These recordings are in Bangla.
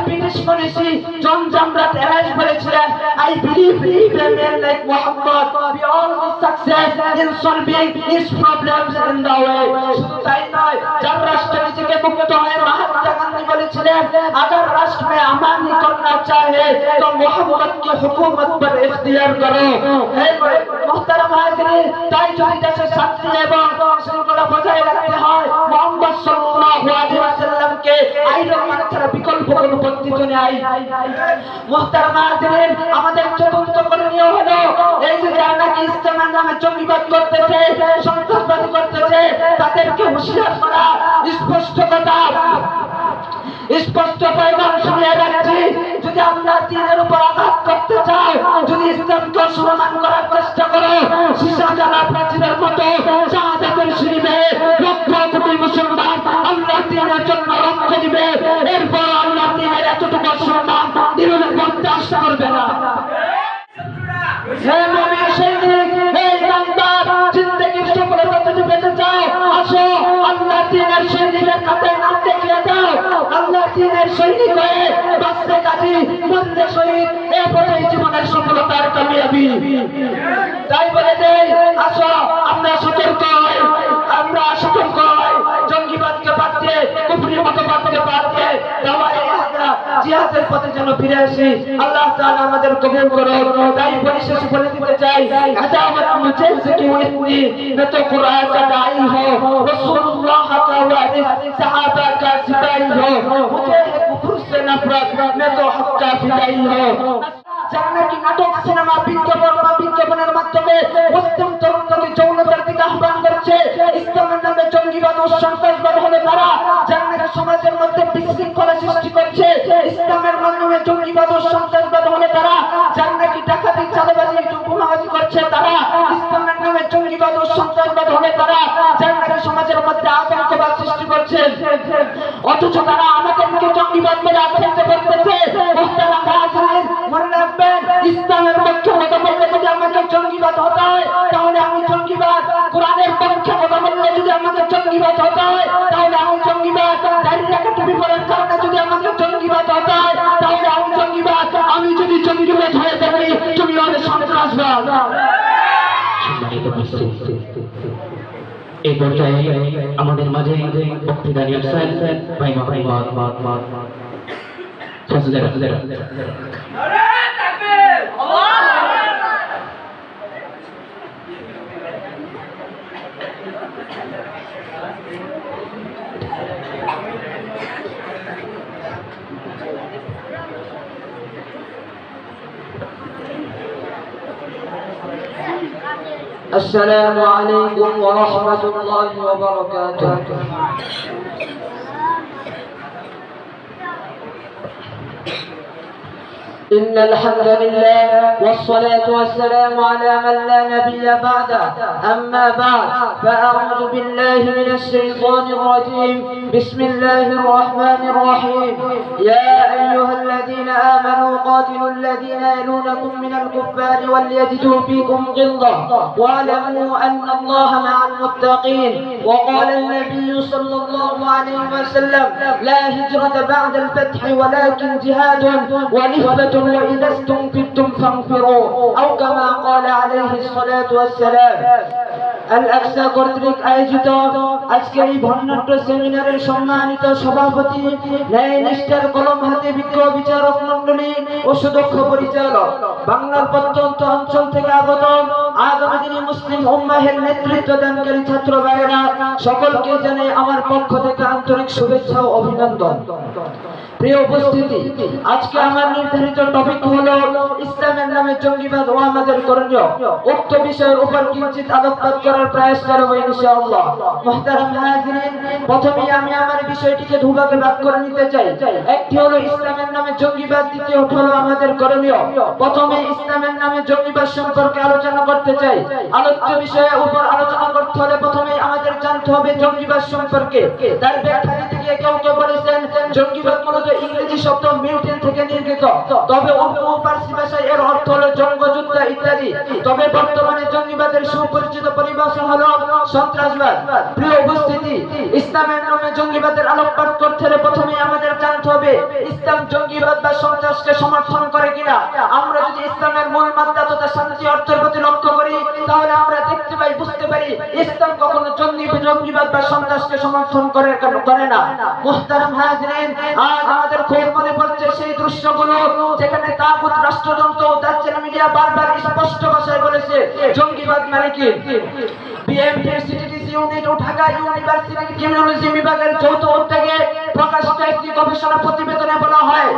ব্রিটিশ মনীষী জন জামরাত এরাইজ বলেছিলেন, I believe a man like Muhammad we all will success in solving his problems in the way. শুধু তাই নয়, যার রাষ্ট্র নিজেকে মুক্ত হয়ে মহাত্মা গান্ধী বলেছিলেন, अगर राष्ट्र में अमान करना चाहे तो मोहम्मद की हुकूमत पर इख्तियार करो। मोहतरम हाज़िरीन, তাই যদি দেশে শান্তি এবং শৃঙ্খলা বজায় রাখতে হয়, মুহাম্মদ সাল্লাল্লাহু আলাইহি ওয়াসাল্লামকে আইনের মানে ছাড়া বিকল্প কোনো পদ্ধতি নেই। মোহতরম হাज़িরিন, আমাদের চতুর্থ করণীয় হলো এই যে যারা নাকি ইসলামের নামে জঙ্গিবাদ করতেছে, সন্ত্রাসবাদী করতেছে, তাদেরকে হুঁশিয়ার করা, স্পষ্ট কথা, স্পষ্ট পয়গাম শুনিয়ে রাখছি, যদি আল্লাহ দ্বীনের উপর আঘাত করতে চাও, যদি ইসলামকে অসম্মান করার চেষ্টা করো, সীসা জ্বালা প্রাচীরের মতো শাহাদাতের শরীফে লক্ষ কোটি মুসলমান আল্লাহ দ্বীনের জন্য রক্ত দিবে, এরপর আল্লাহ দ্বীনের এতটুকু অসম্মান দ্বিগুণে করতে আশা করবে না। হে মুমিন সৈনিক, হে ইমানদার, জিন্দেগির সফলতা যদি পেতে চাও, আসো আল্লাহ দ্বীনের সৈনিকের কাতারে নাম দেখিয়ে দাও। আল্লাহ দ্বীনের সৈনিক হয়ে বাঁচতে কাজী মরতে শহীদ, এরপরেই জীবনের সফলতার কামিয়াবি। তাই বলে দেই, আসো আমরা সতর্ক হই, আমরা সতর্ক হই, জঙ্গিবাদকে বাদ দিয়ে, কুফরি মতবাদকে বাদ দিয়ে জিহাদের পথে যেন ফিরে আসি। আল্লাহ তাআলা আমাদের কবুল করুন। তাই পরিশেষে বলে দিতে চাই, আদাওয়াত মুঝে কি ইতনি না তো কুরআন का दाई हो, रसूलुल्लाह का वारिस, सहाबा का सिपाही हो, मुझे है कुफर से नफरत, मैं तो हक का फिदाई हो। যারা নাকি নাটক, সিনেমা, বিজ্ঞাপনের মাধ্যমে মুসলিম তরুণকে যৌনতার দিকে আহ্বান করছে, ইসলামের নামে জঙ্গিবাদ ও সন্ত্রাসবাদ হলে তারা, যারা নাকি সমাজের মধ্যে বিশৃঙ্খলা সৃষ্টি করছে, ইসলামের নামে জঙ্গিবাদ ও সন্ত্রাসবাদ হলে তারা, যারা নাকি ডাকাতি, চাঁদাবাজি, গুনাহাজি করছে তারা, ইসলামের নামে জঙ্গিবাদ ও সন্ত্রাসবাদ হলে তারা, যারা নাকি সমাজের মধ্যে আতঙ্কবাদ সৃষ্টি করছে, অথচ তারা আমাদেরকে জঙ্গিবাদ বলে আখ্যায়িত করতেছে। মুহতারাম হাযিরিন, মনে রাখবেন, ইসলামের পক্ষে কথা বললে যদি আমাকে জঙ্গিবাদ হতে হয়, তাহলে আমি জঙ্গিবাদ। কোরআনের পক্ষে কথা বললে যদি আমাকে জঙ্গিবাদ হতে হয়, তাহলে আমি জঙ্গিবাদ। দাড়ি রাখা, টুপি পরার কারণে যদি আমাকে জঙ্গিবাদ হতে হয়, তাহলে আমি জঙ্গিবাদ। আমি যদি জঙ্গিবাদ হয়ে থাকি, তুমি হলে সন্ত্রাসবাদ। এই পর্যায়ে আমাদের মাঝে বক্তৃতা নিয়ে আসছেন ভাই মোহাম্মদ ফজলুর السلام عليكم ورحمة الله وبركاته. إن الحمد لله والصلاة والسلام على من لا نبي بعده. أما بعد فأعوذ بالله من الشيطان الرجيم. بسم الله الرحمن الرحيم. يا أيها الذين آمنوا قاتلوا الذين يلونكم من الكفار وليجدوا فيكم غلظة واعلموا أن الله مع المتقين. وقال النبي صلى الله عليه وسلم لا هجرة بعد الفتح ولكن جهاد ونهبة وإذا استنفرتم فانفروا أو كما قال عليه الصلاة والسلام. আল-আকসা কর্তৃক আয়োজিত আজকের এই ভন্নাট্য সেমিনারের সম্মানিত সভাপতি, ন্যায় নিষ্ঠার কলম হাতে বিজ্ঞ বিচারক মণ্ডলী ও সুদক্ষ পরিচালক, বাংলার প্রত্যন্ত অঞ্চল থেকে আগত আগামী দিনে মুসলিম উম্মাহের নেতৃত্ব দানকারী ছাত্র ভাইয়েরা, সকলকে জানাই আমার পক্ষ থেকে আন্তরিক শুভেচ্ছা ও অভিনন্দন। প্রিয় উপস্থিতি, আজকে আমার নির্ধারিত টপিক হলো ইসলামের নামে জঙ্গিবাদ ও আমাদের করণীয়। উক্ত বিষয়ের উপর কিঞ্চিত আলোকপাত করার প্রয়াস করব ইনশাআল্লাহ। মুহতারাম হাযিরিন, প্রথমেই আমি আমার বিষয়টিকে দুভাগে ভাগ করে নিতে চাই। একটি হলো ইসলামের নামে জঙ্গিবাদ, দ্বিতীয়টি হলো আমাদের করণীয়। প্রথমে ইসলামের নামে জঙ্গিবাদ সম্পর্কে আলোচনা করতে চাই। আলোচ্য বিষয়ের উপর আলোচনা করতে হলে প্রথমেই আমাদের জানতে হবে জঙ্গিবাদ সম্পর্কে। তার ব্যাখ্যা দিতে গিয়ে কেউ কেউ বলেছেন জঙ্গিবাদ মূলত ইংরেজি শব্দ মিউটেন থেকে নির্গত, তবে উর্দু ও ফার্সি ভাষায় এর অর্থ হলো জঙ্গযুদ্ধ ইত্যাদি। তবে বর্তমানে জঙ্গিবাদের সুপরিচিত পরিভাষা হলো সন্ত্রাসবাদ। প্রিয় উপস্থিতি, ইসলামের নামে জঙ্গিবাদের আলোকপাত করতে হলে প্রথমেই আমাদের জানতে জানতে হবে ইসলাম জঙ্গিবাদ বা সন্ত্রাসকে সমর্থন করে কিনা। আমরা যদি ইসলামের মূল মাত্রা তথা শান্তি অর্থের প্রতি লক্ষ্য করি তাহলে আমরা দেখতে পাই, বুঝতে পারি ইসলাম কখনো জঙ্গিবাদ বা সন্ত্রাসকে সমর্থন করে না। মুহতারাম হাজিরিন, আজ আমাদের খুব মনে পড়ছে সেই দৃশ্যগুলো যেখানে তাগুত রাষ্ট্রযন্ত্র ও দাজ্জাল মিডিয়া বারবার স্পষ্ট ভাষায় বলেছে জঙ্গিবাদ মানে কি। বিএমপির সিটিটিসি ইউনিট ও ঢাকা ইউনিভার্সিটির ক্রিমিনোলজি বিভাগের যৌথ উদ্যোগে প্রকাশিত একটি গবেষণা প্রতিবেদনে বলা হয়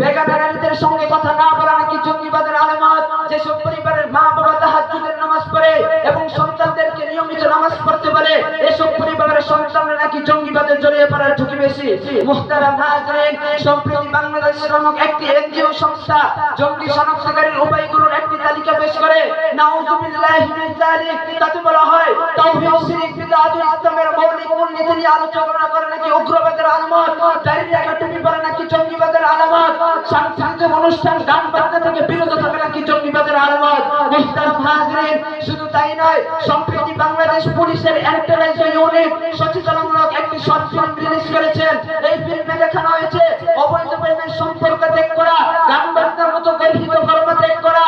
বেগানারীদের সঙ্গে কথা না বলা নাকি জঙ্গিবাদের আলামত। যেসব পরিবারের মা বাবা তাহাজ্জুদের নামাজ পড়ে এবং সন্তানদেরকে নিয়মিত নামাজ পড়তে বলে এসব পরিবারের সন্তানরা নাকি জঙ্গিবাদে জড়িয়ে পড়ার ঝুঁকি বেশি। মুহতারাম হাজিরিন, সম্প্রতি বাংলাদেশ নামক একটি এনজিও সংস্থা জঙ্গি শনাক্তকারীর উপায়গুলোর একটি তালিকা পেশ করে। নাউযুবিল্লাহি মিন যালিক, তাতে বলা হয় তাওহীদ, শিরক, বিদআত ও ইসলামের মৌলিক মূলনীতি নিয়ে আলোচনা করে নাকি উগ্রবাদের আলামত, দাড়ি রাখা, টুপি পরা নাকি জঙ্গিবাদের আলামত, সাংস্কৃতিক অনুষ্ঠান গান বাজনা থেকে বিরত থাকা নাকি জঙ্গিবাদের আলামত। মুহতারাম হাজিরিন, শুধু তাই নয়, সম্প্রতি বাংলাদেশ পুলিশের এন্টারপ্রাইজ ইউনিট সচেতনমূলক একটি শর্ট ফিল্ম রিলিজ করেছেন। এই ফিল্মে দেখানো হয়েছে অবৈধ প্রেমের সম্পর্ক ত্যাগ করা, গান বাজনার মতো গর্হিত কর্ম ত্যাগ করা,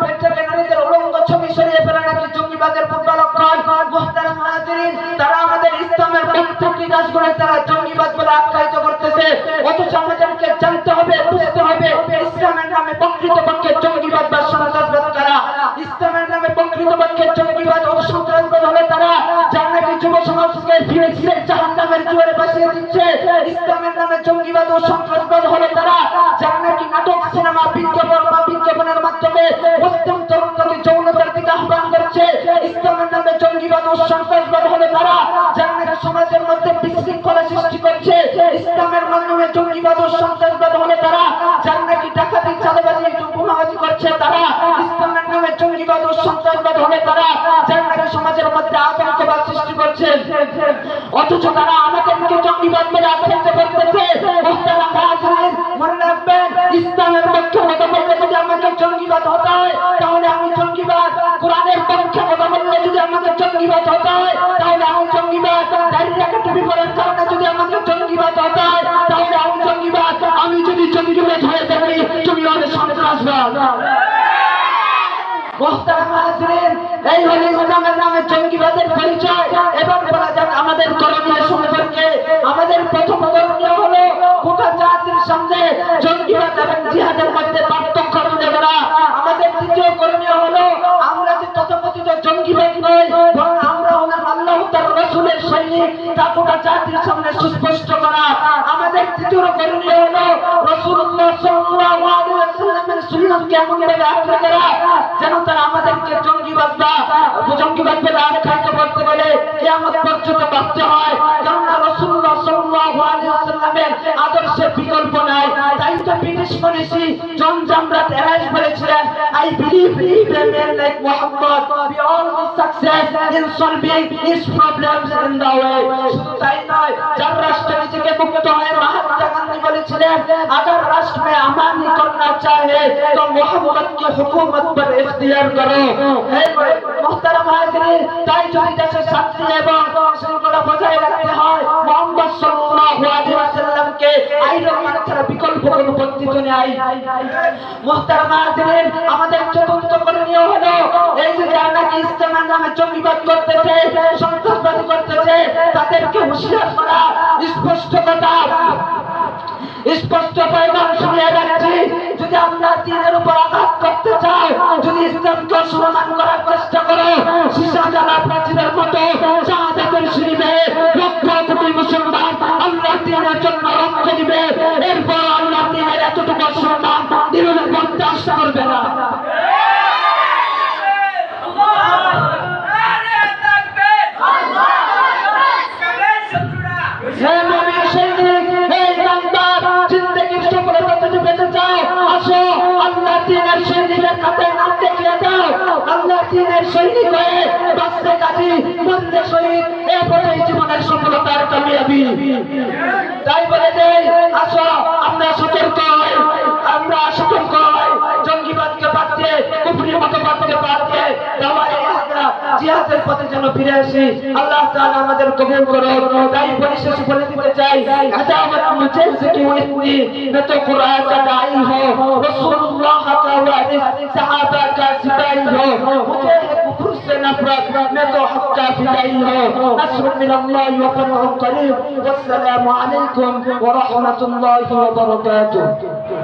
পেট থেকে নারীদের উলঙ্গ ছবি সরিয়ে ফেলা নাকি জঙ্গিবাদের পূর্ব লক্ষণ। মুহতারাম হাজিরিন, তারা আমাদের ইসলামের পবিত্র কাজগুলো তারা জঙ্গিবাদ বলে আখ্যায়িত করতেছে, অথচ আমাদেরকে জানতে হবে, বুঝতে হবে ইসলামের নামে প্রকৃতপক্ষে জঙ্গিবাদ বা সন্ত্রাসবাদ কারা। ইসলামের নামে প্রকৃতপক্ষে জঙ্গিবাদ ও সন্ত্রাসবাদ হলে তারা যারা নাকি যুব সমাজকে ফিরে জাহান্নামের জোয়ারে ভাসিয়ে দিচ্ছে। ইসলামের নামে জঙ্গিবাদ ও সন্ত্রাসবাদ হলে তারা যারা নাকি নাটক, সিনেমা, বিজ্ঞাপনের মাধ্যমে মুসলিম তরুণকে যৌনতার দিকে আহ্বান করছে। ইসলামের নামে জঙ্গিবাদ ও সন্ত্রাসবাদ হলে তারা যারা নাকি সমাজের মধ্যে বিশৃঙ্খলা সৃষ্টি করছে। ইসলামের নামে জঙ্গিবাদ ও সন্ত্রাসবাদ হলে তারা যারা নাকি ডাকাতি, চাঁদাবাজি, বোমাবাজি করছে। তারা ইসলামের নামে জঙ্গিবাদ ও সন্ত্রাসবাদ হলে তারা যারা নাকি সমাজের মধ্যে আতঙ্কবাদ সৃষ্টি করছে, অথচ তারা আমাদেরকে জঙ্গিবাদ বলে আখ্যায়িত করতেছে। মুহতারাম হাজিরিন, মনে রাখবেন ইসলামের পক্ষে কথা বললে যদি আমাকে জঙ্গিবাদ হতে হয় তাহলে আমি জঙ্গিবাদ, কোরআনের পক্ষে কথা বললে যদি আমাকে জঙ্গিবাদ হতে হয় তাহলে আমি জঙ্গিবাদ, দাড়ি রাখা, টুপি পরার কারণে যদি আমাকে জঙ্গিবাদ হতে হয় তাহলে আমি জঙ্গিবাদ। আমি যদি জঙ্গিবাদ হয়ে থাকি তুমি হলে সন্ত্রাসবাদ। মুহতারাম হাজিরিন, এই হলো ইসলামের নামে জঙ্গিবাদের পরিচয়। এবার বলা যাক আমাদের করণীয় সম্পর্কে। আমাদের প্রথম করণীয় হলো গোটা জাতির সামনে জঙ্গিবাদ এবং জিহাদের মধ্যে পার্থক্য তুলে ধরা। আমাদের দ্বিতীয় করণীয় হলো আমরা যে তথাকথিত জঙ্গিবাদ নই, বরং আমরা হলাম আল্লাহ তার রাসূলের সৈনিক, তা গোটা জাতির সামনে সুস্পষ্ট করা। আমাদের তৃতীয় করণীয় হলো রাসূলুল্লাহ সাল্লাল্লাহু আলাইহি ওয়াসাল্লামের সুন্নাতকে এমনভাবে আঁকড়ে ধরা যেন তারা আমাদেরকে জঙ্গিবাদ বলে আখ্যায়িত করতে বলে কিয়ামত পর্যন্ত বাঁচতে হয়। কেননা রাসূলুল্লাহ সাল্লাল্লাহু আলাইহি ওয়াসাল্লামের আদর্শের বিকল্প নাই। তাই তো ব্রিটিশ মনীষী জন জামরাত এরাইজ বলেছিলেন, I believe in a man like Muhammad, we all will success in solving his problems in the way. শুধু তাই নয়, যার রাষ্ট্র নিজেকে মুক্ত হয় মহাত্মা গান্ধী বলেছিলেন, अगर राष्ट्र में अमानी करना चाहे तो मोहम्मद की हुकूमत पर इख्तियार करो। मुहतारम हाजिरीन, তাই যদি দেশে শান্তি এবং শৃঙ্খলা বজায় রাখতে হয় মুহাম্মদ সাল্লাল্লাহু আলাইহি ওয়াসাল্লামকে আইনের ছাড়া বিকল্প কোনো পদ্ধতি নেই। মুহতারম হাজিরিন, আমাদের চতুর্থ করণীয় হলো এই যে যারা নাকি ইসলামের নামে জঙ্গিবাদ করতেছে, সন্ত্রাসবাদী করতেছে, তাদেরকে হুঁশিয়ার করা, স্পষ্ট পয়গাম শুনিয়ে রাখছি, যদি আল্লাহ দ্বীনের উপর আঘাত করতে চাও, যদি ইসলামকে অসম্মান করার চেষ্টা করো, সীসা জ্বালা প্রাচীরের মতো শাহাদাতের শিরিবে লক্ষ কোটি মুসলমান আল্লাহ দ্বীনের জন্য রক্ত দিবে, এরপর আল্লাহ দ্বীনের এতটুকু অসম্মান দিনের বরদাস্ত করবে না। জীবনের সফলতার কামিয়াবি তাই বলে দেই, আসো আমরা সতর্ক হই, জঙ্গিবাদকে বাদ দিয়ে, কুফরি মতবাদকে বাদ দিয়ে জিহাদের পথে যেন ফিরে আসি। আল্লাহ তাআলা আমাদের কবুল করুন। তাই পরিশেষে বলে দিতে চাই, আদাওয়াত মুঝে কি হুই मैं तो कुरान का दाई हो, रसूलुल्लाह का वारिस, सहाबा का सिपाही हो, मुझे है कुफ्र से नफरत, मैं तो हक का फिदाई हो। नस्र मिनल्लाह व फतहुन करीब। वस्सलामु अलैकुम व रहमतुल्लाहि व बरकातुहू।